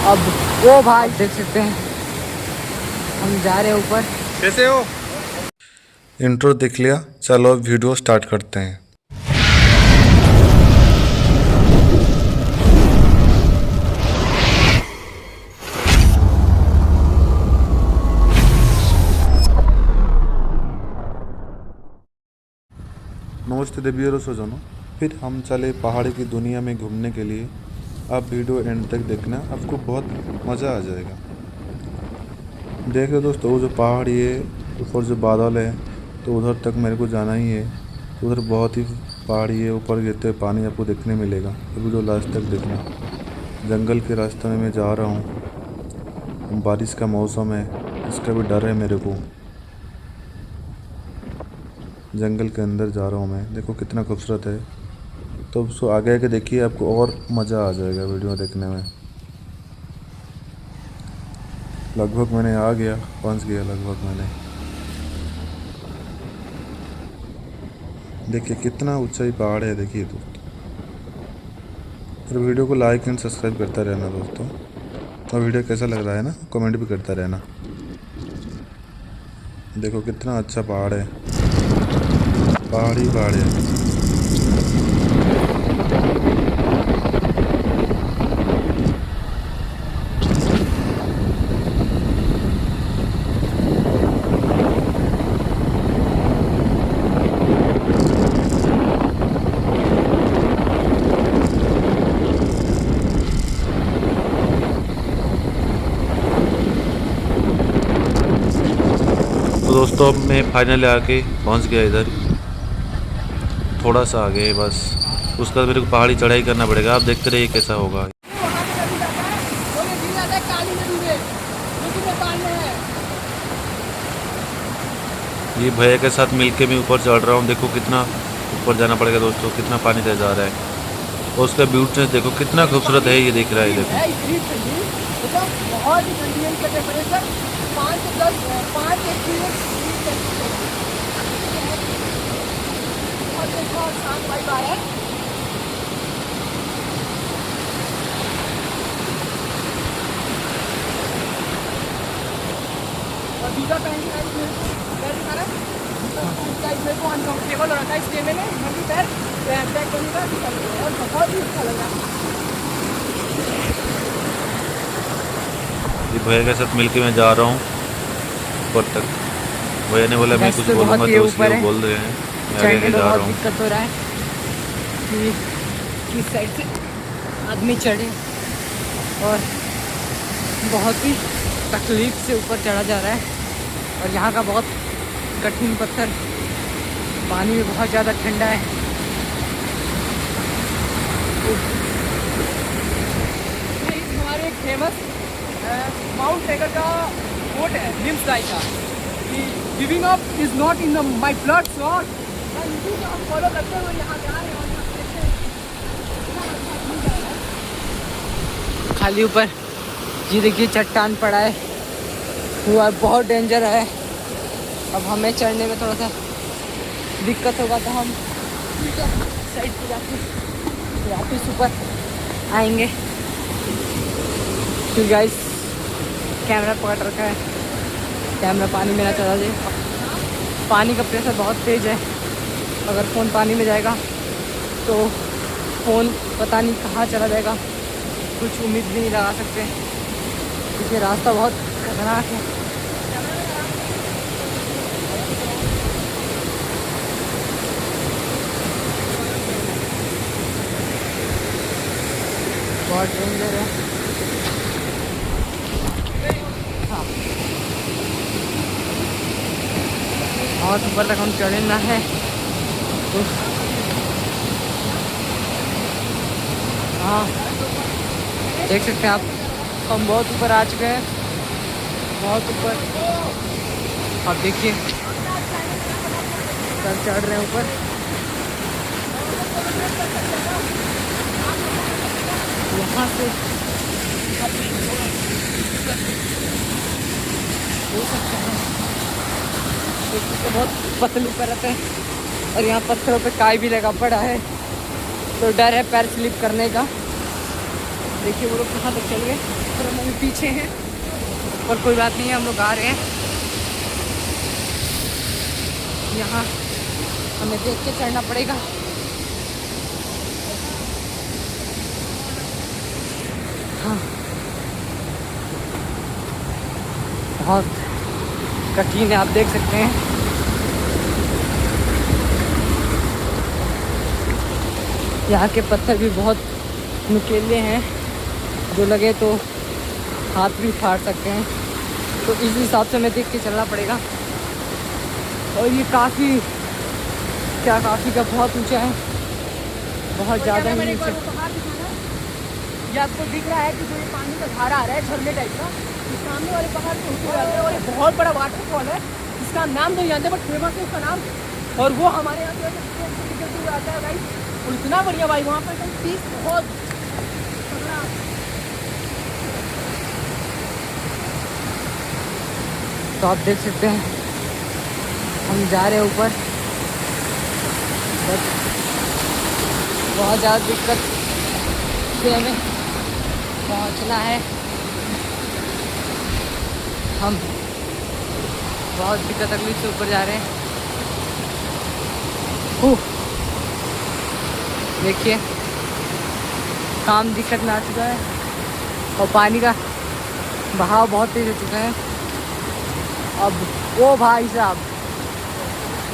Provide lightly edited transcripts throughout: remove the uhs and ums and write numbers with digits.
अब वो भाई देख सकते हैं हम जा रहे हैं ऊपर। कैसे हो? इंट्रो देख लिया, चलो अब वीडियो स्टार्ट करते हैं। नमस्ते देवियों और स्वजनों, फिर हम चले पहाड़ी की दुनिया में घूमने के लिए। आप वीडियो एंड तक देखना, आपको बहुत मज़ा आ जाएगा। देखो दोस्तों, वो जो पहाड़ी है ऊपर जो बादल है, तो उधर तक मेरे को जाना ही है। उधर बहुत ही पहाड़ी है, ऊपर गिरते हुए पानी आपको देखने मिलेगा। तो वीडियो लास्ट तक देखना। जंगल के रास्ते में मैं जा रहा हूँ, बारिश का मौसम है, इसका भी डर है मेरे को। जंगल के अंदर जा रहा हूँ मैं, देखो कितना खूबसूरत है। तो उसको आगे आके देखिए, आपको और मज़ा आ जाएगा वीडियो देखने में। लगभग मैंने आ गया, पहुँच गया लगभग मैंने। देखिए कितना ऊंचाई पहाड़ है, देखिए दोस्तों। और वीडियो को लाइक एंड सब्सक्राइब करता रहना दोस्तों। और वीडियो कैसा लग रहा है ना, कमेंट भी करता रहना। देखो कितना अच्छा पहाड़ है, पहाड़ ही पहाड़ है। तो दोस्तों अब मैं फाइनली आके पहुंच गया इधर। थोड़ा सा आगे है बस, उसके बाद मेरे को पहाड़ी चढ़ाई करना पड़ेगा। आप देखते रहिए कैसा होगा। ये भैया के साथ मिलके मैं ऊपर चढ़ रहा हूँ। देखो कितना ऊपर जाना पड़ेगा दोस्तों, कितना पानी तेज आ रहा है। और उसका ब्यूटीनेस देखो कितना खूबसूरत है, ये दिख रहा है देखो। बहुत ही ठंडी का टेम्परेचर 5 से 10 5 बहुत शांत वाइब आ रहा है। और जूता पहन के पैर दिखा रहा है, मेरे को अनकम्फर्टेबल हो रहा था इसलिए मैंने पैर पैक करने का और बहुत ही अच्छा लगा। ये भैया के साथ मिलके मैं जा रहा हूँ ऊपर तक। भैया ने बोला मैं कुछ बोलूँगा, तो इसलिए वो बोल रहे हैं। मैं आगे आगे जा रहा हूँ। दिक्कत हो रहा है कि किस साइड से आदमी चढ़े, और बहुत ही तकलीफ से ऊपर चढ़ा जा रहा है। और यहाँ का बहुत कठिन पत्थर, पानी भी बहुत ज़्यादा ठंडा है। हमारे एक फेमस माउंट टाइगर का कोट है, निम्स गाय का, giving up is not in my blood shot. Follow करते हुए यहाँ जा रहे हैं। खाली ऊपर जी देखिए चट्टान पड़ा है, हुआ बहुत डेंजर है। अब हमें चढ़ने में थोड़ा सा दिक्कत होगा, तो हम साइड पे जाके वापस ऊपर आएंगे। तो गाइस कैमरा पकड़ रखा है, कैमरा पानी में ना चला जाए। पानी का प्रेशर बहुत तेज़ है, अगर फ़ोन पानी में जाएगा तो फ़ोन पता नहीं कहाँ चला जाएगा, कुछ उम्मीद भी नहीं लगा सकते, क्योंकि रास्ता बहुत खतरनाक है। बहुत डेंजर है। हाँ, और ऊपर तक हम चढ़ना है तो हाँ देख सकते हैं आप, हम बहुत ऊपर आ चुके हैं, बहुत ऊपर। आप देखिए सर चढ़ रहे हैं ऊपर। यहाँ से हो सकता है, तो बहुत पतली परत है और यहाँ पत्थरों पे काई भी लगा पड़ा है, तो डर है पैर स्लिप करने का। देखिए वो लोग कहाँ तक चल गए और हम अभी पीछे हैं, और कोई बात नहीं है, हम लोग आ रहे हैं। यहाँ हमें देख के चढ़ना पड़ेगा। हाँ, बहुत कठिन है, आप देख सकते हैं। यहाँ के पत्थर भी बहुत नुकीले हैं, जो लगे तो हाथ भी फाड़ सकते हैं, तो इस हिसाब से हमें देख के चलना पड़ेगा। और ये काफ़ी का बहुत ऊंचा है, बहुत ज़्यादा ही ऊंचा। ये आपको दिख रहा है कि जो ये पानी का धारा आ रहा है झरने टाइप का, ये सामने वाले पहाड़ से होते जाते हैं, और ये बहुत बड़ा वाटरफॉल है। इसका नाम नहीं जानते बट फेमस है उसका नाम, और वो हमारे यहाँ से निकलते हुए आता है गाइस। और इतना बढ़िया भाई वहाँ पर पीस बहुत तगड़ा। तो आप देख सकते हैं हम जा रहे हैं ऊपर, बट बहुत ज़्यादा दिक्कत से हमें पहुंचना है। हम बहुत दिक्कत तकलीफ से ऊपर जा रहे हैं। देखिए काम दिक्कत में आ चुका है, और पानी का बहाव बहुत तेज हो चुका है। अब ओ भाई साहब,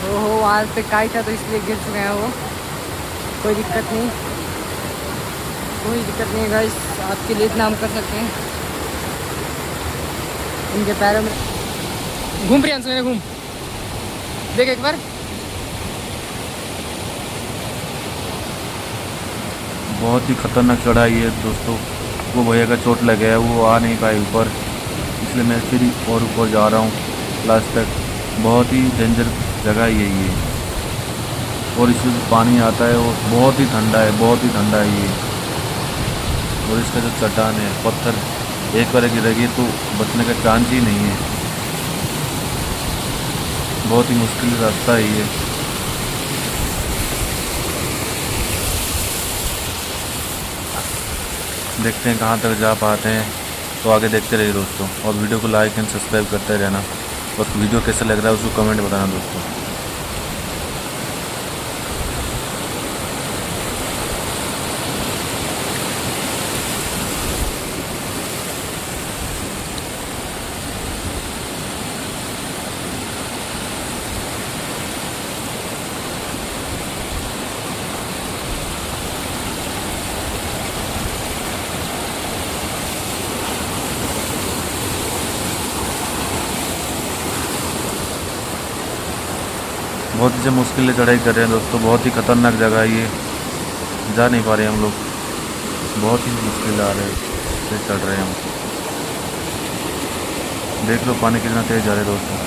ओहो वहाँ पे काई था तो इसलिए गिर चुके हैं वो। कोई दिक्कत नहीं, कोई दिक्कत नहीं गाइस, आपके लिए इतना हम कर सकते हैं। इनके पैरों में घूम प्रियांशु ने घूम देख एक बार। बहुत ही खतरनाक चढ़ाई है दोस्तों। वो भैया का चोट लग गया, वो आ नहीं पाए ऊपर, इसलिए मैं फिर और ऊपर जा रहा हूँ लास्ट तक। बहुत ही डेंजर जगह है ये, और इसमें जो पानी आता है वो बहुत ही ठंडा है, बहुत ही ठंडा है ये। और इसका जो चट्टान है, पत्थर एक बार गिरेगी तो बचने का चांस ही नहीं है। बहुत ही मुश्किल रास्ता है ये। देखते हैं कहाँ तक जा पाते हैं, तो आगे देखते रहिए दोस्तों, और वीडियो को लाइक एंड सब्सक्राइब करते रहना। और वीडियो कैसा लग रहा है उसको कमेंट बताना दोस्तों। बहुत ही मुश्किल से चढ़ाई कर रहे हैं दोस्तों, बहुत ही खतरनाक जगह है ये, जा नहीं पा रहे हम लोग, बहुत ही मुश्किल आ रहे से चढ़ रहे हैं हम। देख लो पानी कितना तेज जा रहा है दोस्तों।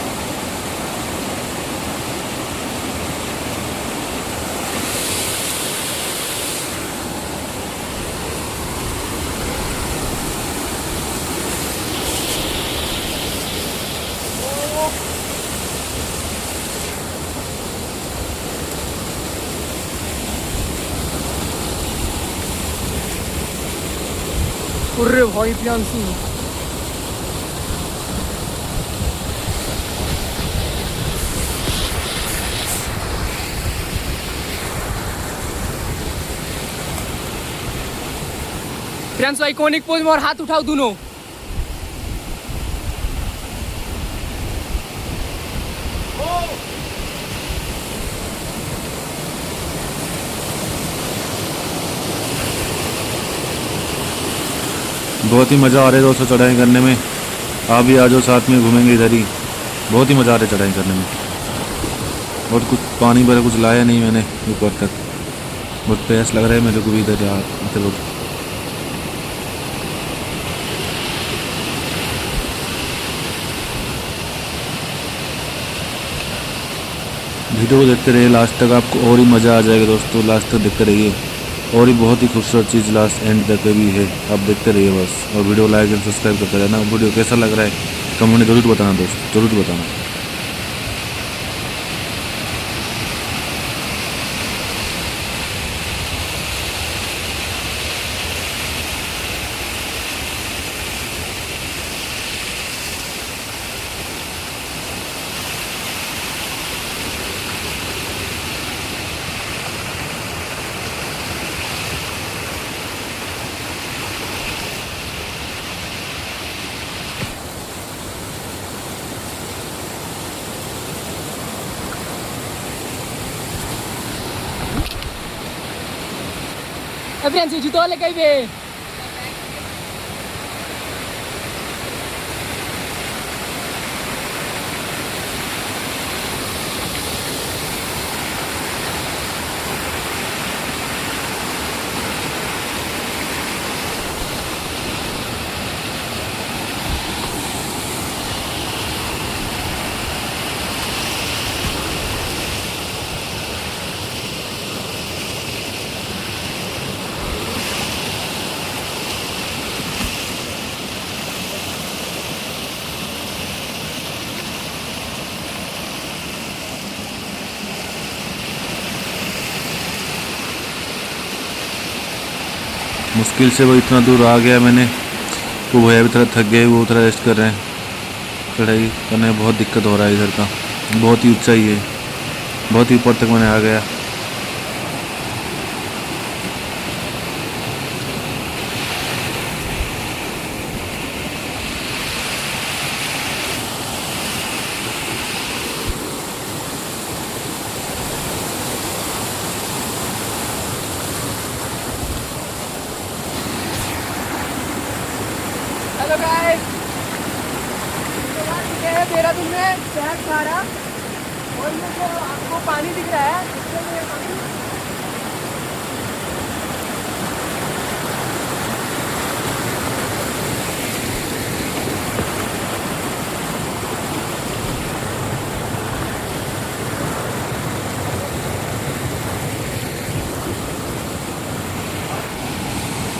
अरे भाई प्रियांशु, प्रियांशु आइकॉनिक पोज में, और हाथ उठाओ दोनों। बहुत ही मज़ा आ रहा है दोस्तों चढ़ाई करने में। आप भी आ जाओ, साथ में घूमेंगे इधर ही। बहुत ही मज़ा आ रहा है चढ़ाई करने में। और कुछ पानी वगैरह कुछ लाया नहीं मैंने ऊपर तक, बहुत प्यास लग रहा है मेरे को भी इधर यार। चलो वीडियो को देखते रहिए लास्ट तक, आपको और ही मज़ा आ जाएगा दोस्तों। लास्ट तक देखते रहिए, और ही बहुत ही खूबसूरत चीज़ लास्ट एंड तक भी है, आप देखते रहिए बस। और वीडियो लाइक एंड सब्सक्राइब करते रहना। वीडियो कैसा लग रहा है कमेंट में ज़रूर बताना दोस्त, ज़रूर बताना। Tapi yang juta le kai be. मुश्किल से वो इतना दूर आ गया मैंने। वो भैया भी थोड़ा थक गए, वो थोड़ा रेस्ट कर रहे हैं। चढ़ाई करने में बहुत दिक्कत हो रहा है इधर का, बहुत ही ऊंचाई है, बहुत ही ऊपर तक मैंने आ गया। हेलो गाइस, देहरादून में शहर सारा और ये जो आपको पानी दिख रहा है इसके लिए पानी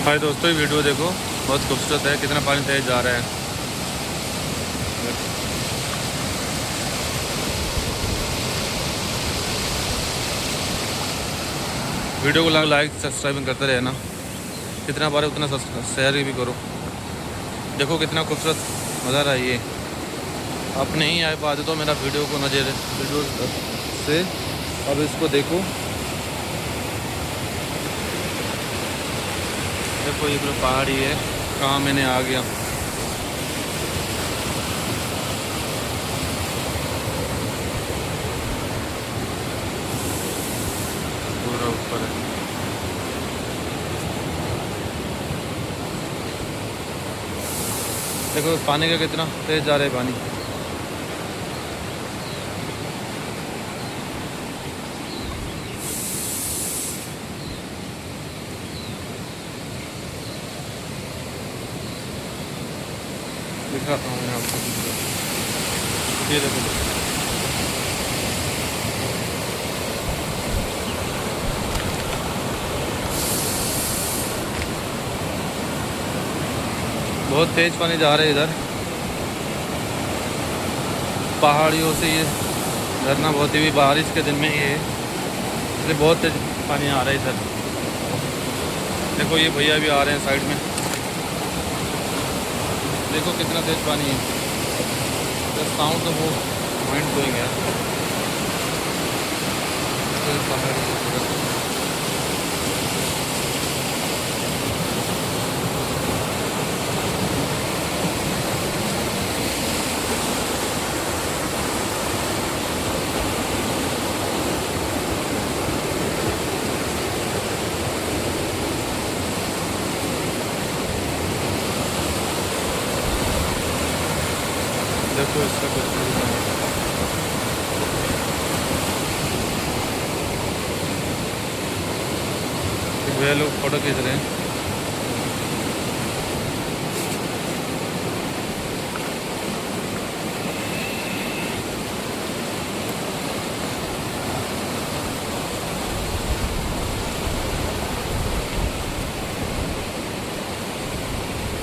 हाय दोस्तों, ये वीडियो देखो, बहुत खूबसूरत है। कितना पानी तेज जा रहा है। वीडियो को लाइक सब्सक्राइब करते रहे ना, कितना बार उतना शेयर भी करो। देखो कितना खूबसूरत नज़ारा है ये। आप नहीं आए पाते तो मेरा वीडियो को नजर वीडियो से अब इसको देखो। देखो ये पूरा पहाड़ी है, कहाँ मैंने आ गया। पूरा ऊपर है। देखो पानी का कितना तेज जा रहा है पानी। दिखाता हूँ मैं आपको। ये देखो बहुत तेज पानी जा रहा है इधर। पहाड़ियों से ये झरना बहुत ही बारिश के दिन में ये इसलिए बहुत तेज पानी आ रहा है इधर। देखो ये भैया भी आ रहे हैं साइड में। देखो कितना तेज पानी है। तो साउंड तो वो माइंड ब्लोइंग है। तो पहाड़ी देखो इसका कुछ वे लोग फोटो खींच रहे हैं।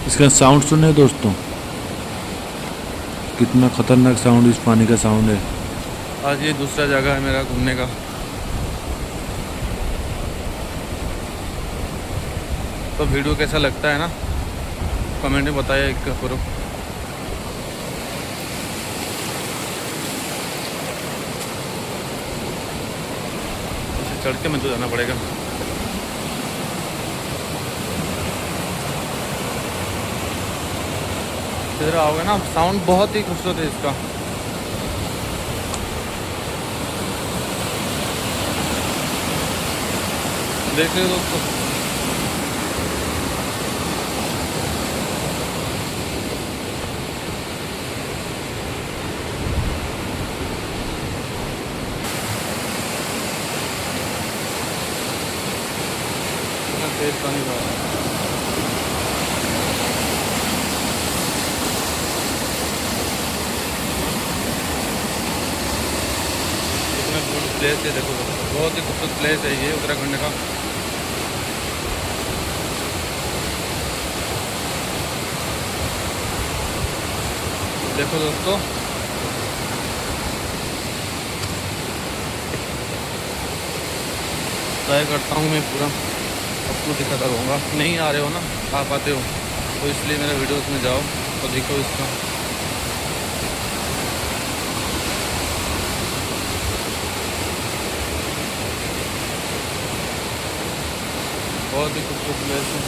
इसका साउंड सुने दोस्तों, कितना खतरनाक साउंड इस पानी का साउंड है। आज ये दूसरा जगह है मेरा घूमने का। तो वीडियो कैसा लगता है ना, कमेंट में बताइए एक करो। इसे चढ़ के मुझे जाना पड़ेगा। इधर आओगे ना, साउंड बहुत ही खूबसूरत है इसका। देख रहे हो दोस्तों, तेज पानी बह रहा है। कितना गुड प्लेस है, देखो बहुत ही खूबसूरत प्लेस है ये उत्तराखंड का। देखो दोस्तों, ट्राई करता हूँ मैं पूरा आपको दिखाता रहूँगा। नहीं आ रहे हो ना, आ पाते हो तो इसलिए मेरा वीडियोस में जाओ तो देखो इसका। बहुत ही खूबसूरत प्लेस है।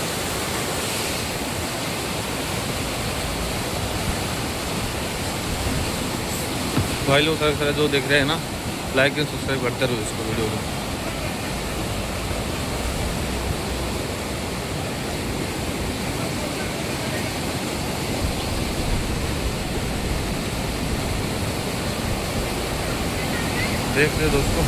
भाई लोग सारे जो देख रहे हैं ना, लाइक एंड सब्सक्राइब करते रहो इसको, वीडियो को। देख रहे दोस्तों,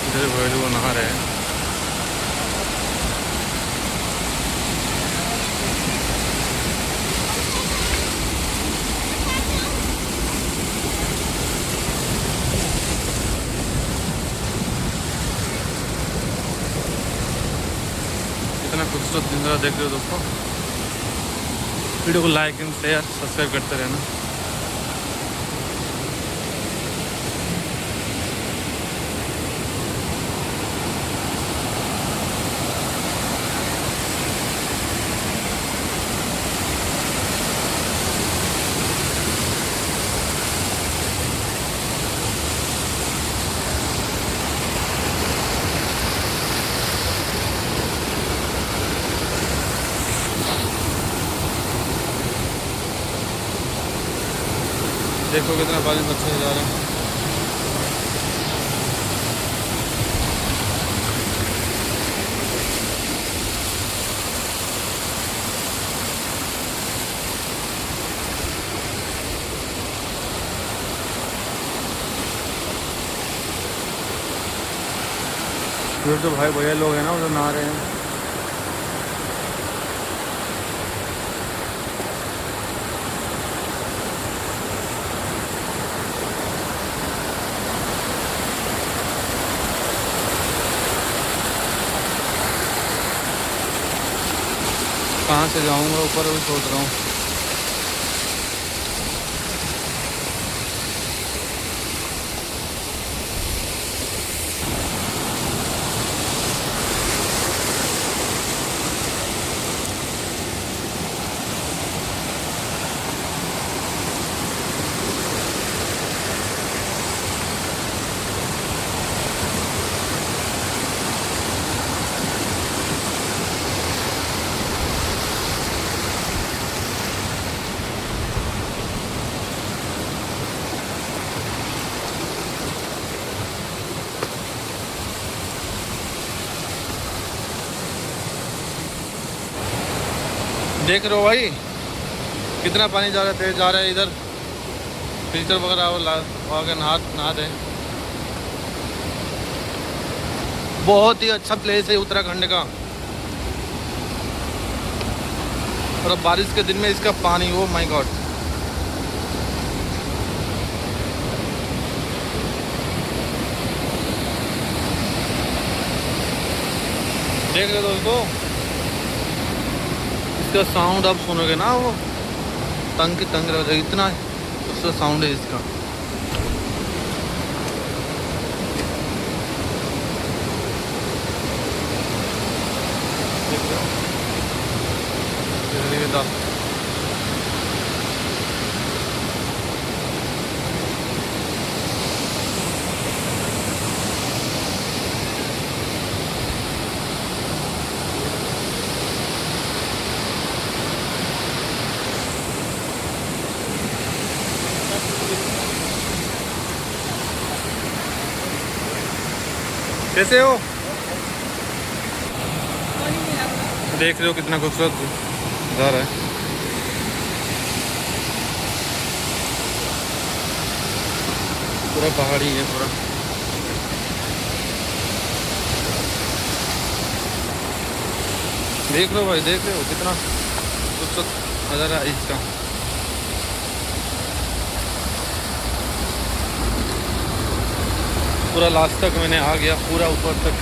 इधर भाई लोग नहा रहे हैं। कितना खूबसूरत नज़ारा देख रहे हो दोस्तों। वीडियो को लाइक एंड शेयर सब्सक्राइब करते रहना। देखो कितना पानी अच्छा जा रहा है। उधर जो भाई भैया लोग हैं ना, उधर नहा रहे हैं। कहाँ से जाऊँगा ऊपर, भी सोच रहा हूँ। देख रहे हो भाई कितना पानी जा रहा है, तेज जा रहा है। इधर फिल्टर वगैरह आगे नहा दे। बहुत ही अच्छा प्लेस है उत्तराखंड का। और अब बारिश के दिन में इसका पानी, ओ माय गॉड। देख रहे दोस्तों, इसका साउंड आप सुनोगे ना, वो तंग रह, इतना उसका साउंड है इसका। कैसे हो? देख रहे हो कितना खूबसूरत घर है। पूरा पहाड़ी है पूरा। देख लो भाई, देख रहे हो कितना खूबसूरत नज़ारा है इसका। पूरा लास्ट तक मैंने आ गया, पूरा ऊपर तक।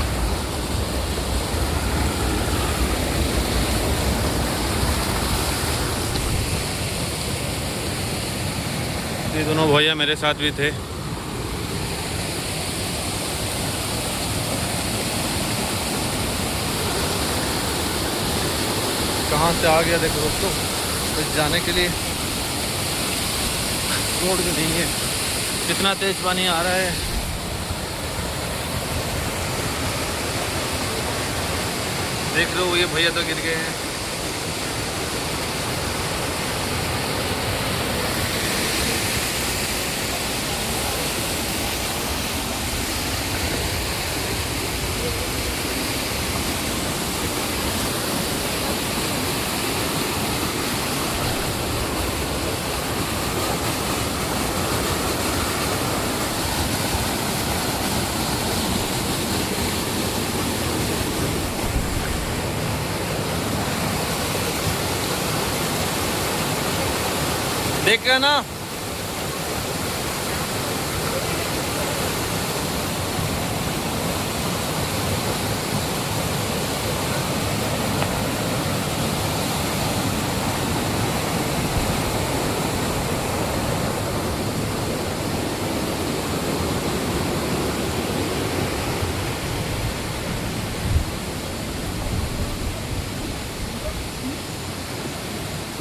ये दोनों भैया मेरे साथ भी थे। कहाँ से आ गया देखो दोस्तों, बस जाने के लिए रोड भी नहीं है। कितना तेज पानी आ रहा है। देख लो ये भैया तो गिर गए हैं। देख रहे ना,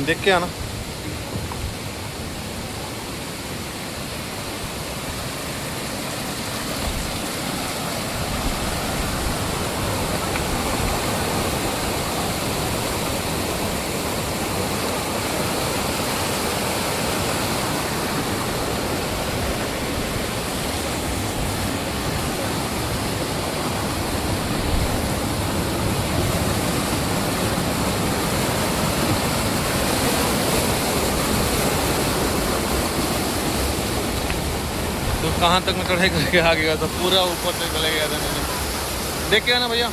देख के आना। तो कहाँ तक मैं चढ़ाई करके आ गया था, पूरा ऊपर तक चले गया था मैंने। देख के आना भैया।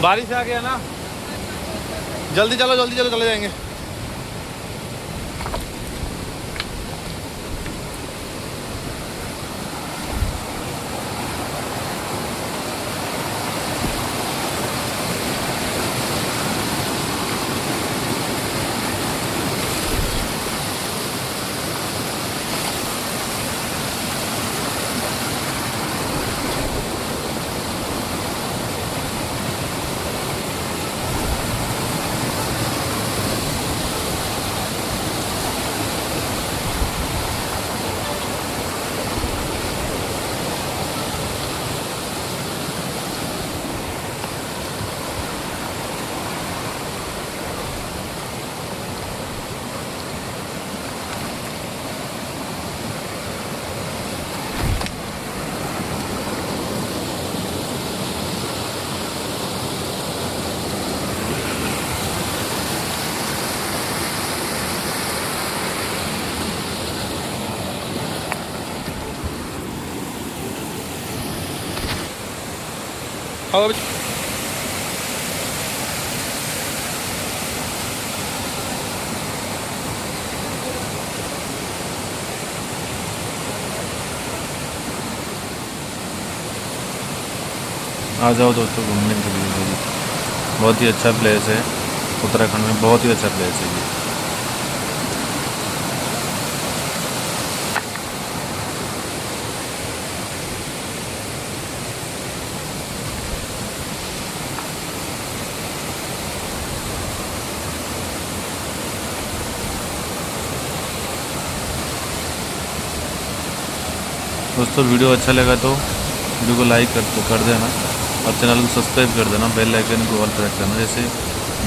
बारिश आ गया ना, जल्दी चलो जल्दी चलो, चले जाएंगे। खाओ अभी। आ जाओ दोस्तों घूमने के लिए। बहुत ही अच्छा प्लेस है, उत्तराखंड में बहुत ही अच्छा प्लेस है ये। दोस्तों वीडियो अच्छा लगा तो वीडियो को लाइक कर देना और चैनल को सब्सक्राइब कर देना, बेल आइकन को ऑल प्रेस करना। जैसे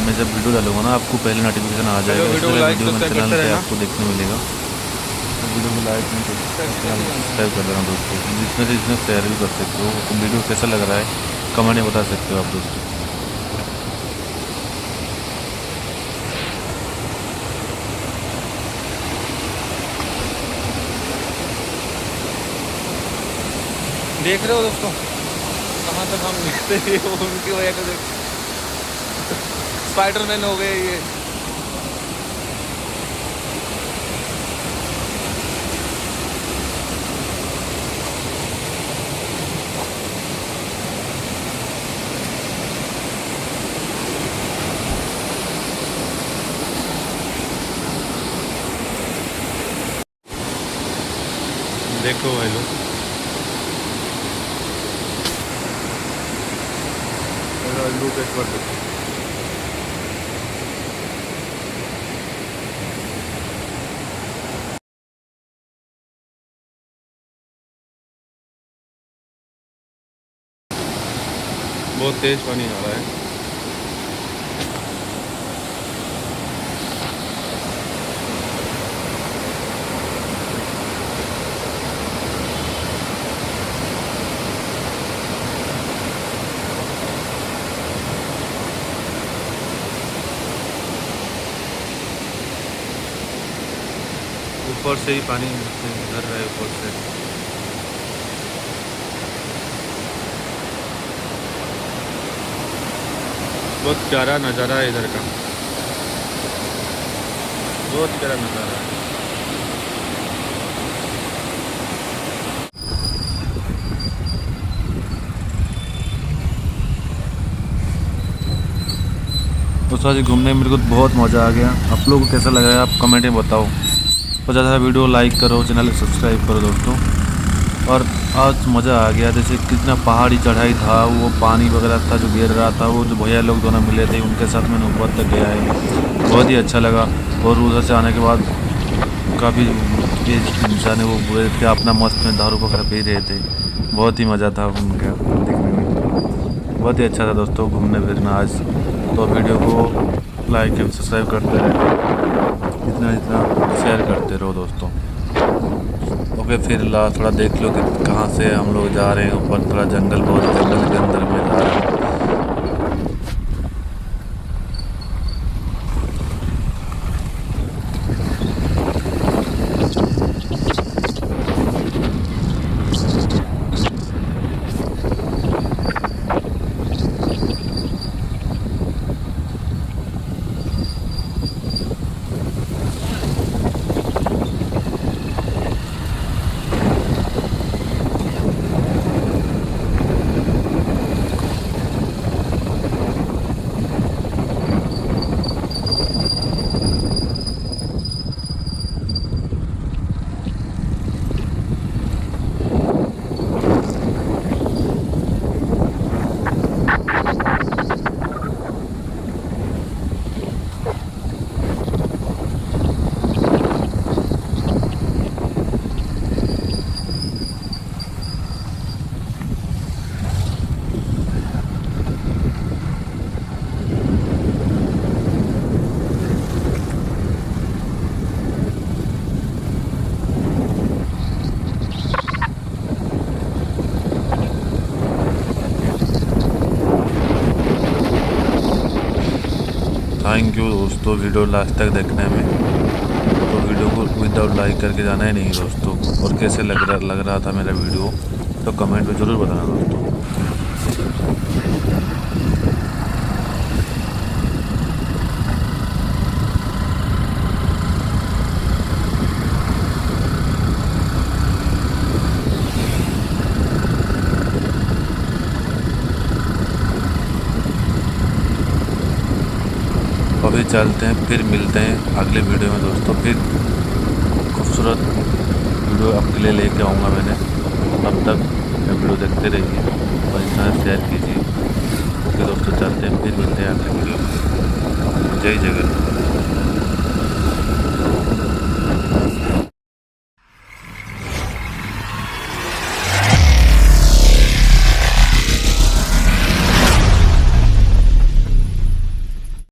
मैं जब वीडियो डालूंगा ना आपको पहले नोटिफिकेशन आ जाएगा। इस तरह वीडियो मेरे चैनल पे आपको देखने मिलेगा। तो वीडियो को लाइक नहीं कर चैनल को सब्सक्राइब कर देना दोस्तों, जितने से जितने शेयर भी कर सकते हो। तो वीडियो कैसा लग रहा है कमेंट में बता सकते हो आप दोस्तों। देख रहे हो दोस्तों कहाँ तक हम निकलते हैं, उनकी वजह से स्पाइडरमैन हो गए ये। देखो भाई लोग लूट एक बार देखो। बहुत तेज पानी आ रहा है। ऊपर से ही पानी भर रहा है ऊपर से। बहुत प्यारा नज़ारा है इधर का, बहुत प्यारा नज़ारा है। दोस्तों आज घूमने में मेरे को बहुत मज़ा आ गया। आप लोगों को कैसा लग रहा है आप कमेंट में बताओ। तो ज़्यादा वीडियो लाइक करो, चैनल को सब्सक्राइब करो दोस्तों। और आज मज़ा आ गया, जैसे कितना पहाड़ी चढ़ाई था, वो पानी वगैरह था जो गिर रहा था, वो जो भैया लोग दोनों मिले थे उनके साथ मैंने ऊपर तक गया है, बहुत ही अच्छा लगा। और उधर से आने के बाद काफ़ी इंसान है वो बुरे थे अपना मस्त में दारू वगैरह पी रहे थे, बहुत ही मज़ा था उनका देखने में, बहुत ही अच्छा था दोस्तों घूमने फिरना आज। तो वीडियो को लाइक एंड सब्सक्राइब करते रहे, जितना जितना शेयर करते रहो दोस्तों। ओके फिर थोड़ा देख लो कि कहाँ से हम लोग जा रहे हैं ऊपर, थोड़ा जंगल, बहुत जंगल के अंदर में जा रहे हैं। थैंक यू दोस्तों वीडियो लास्ट तक देखने में। तो वीडियो को विदाउट लाइक करके जाना ही नहीं दोस्तों। और कैसे लग रहा था मेरा वीडियो तो कमेंट में ज़रूर बताना दोस्तों। अभी चलते हैं, फिर मिलते हैं अगले वीडियो में दोस्तों। फिर खूबसूरत वीडियो आपके लिए लेके आऊँगा मैंने। तब तक वीडियो देखते रहिए और इतना शेयर कीजिए। ओके दोस्तों चलते हैं, फिर मिलते हैं अगले वीडियो में। जय जगन्नाथ।